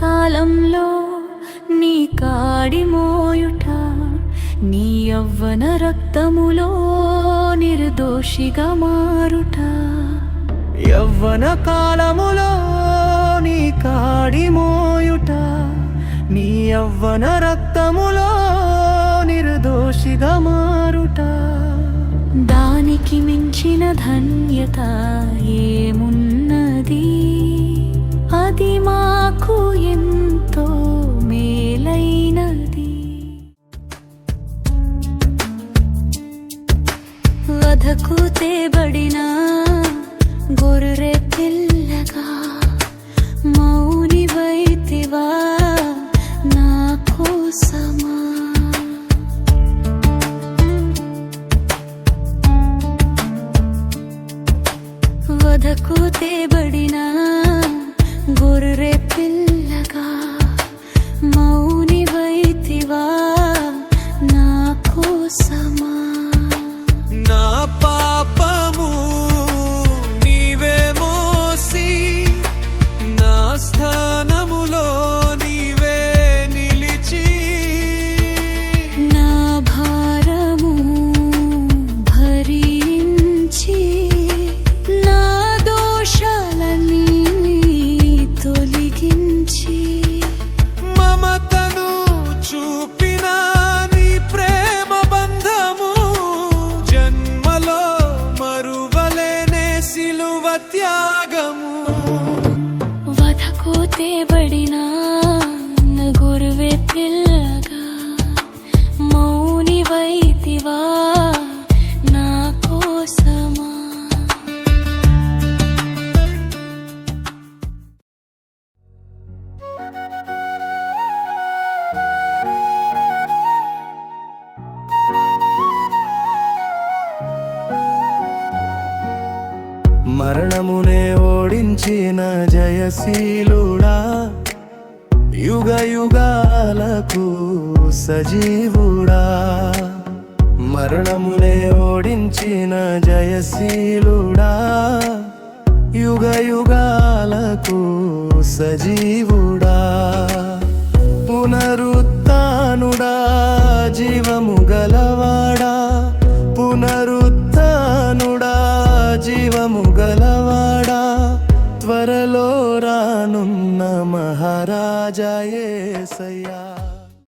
కాలంలో నీ కాడి మోయుట, నీ యవ్వన రక్తములో నిర్దోషిగా మారుట. యవ్వన కాలములో నీ కాడి మోయుట, నీ యవ్వన రక్తములో నిర్దోషిగా మారుట. దానికి మించిన ధన్యత ఏమున్నది? అది మాకు ఎంతో మేలైనది. వధకు తేబడిన గొర్రె పిల్లగా మౌనివైతివా నా కోసమా? వధకు తేబడిన గొర్రె పిల్లగా మౌనివైతివా నా కోసమా? నా పాపము నీవే మోసి, నా స్థానములో నీవే నిలిచి, నా భారము భరించి, నా దోషాలన్నీ తొలగించి, మమతను చూపిన నీ ప్రేమ బంధము జన్మలో మరువలేనే సిలువ త్యాగము. వధకు తేబడిన గొర్రె పిల్లగా మౌనివైతివా నా కోసమా? మరణమునే ఓడించిన జయశీలుడా, యుగ యుగాలకు సజీవుడా. మరణమునే ఓడించిన జయశీలుడా, యుగ యుగాలకు సజీవుడా. పునరుత్థానుడా, జీవము గలవాడా, పునరుత్థానుడా, జీవము గలవాడా. త్వరలో రానున్న మహారాజా యేసయ్యా.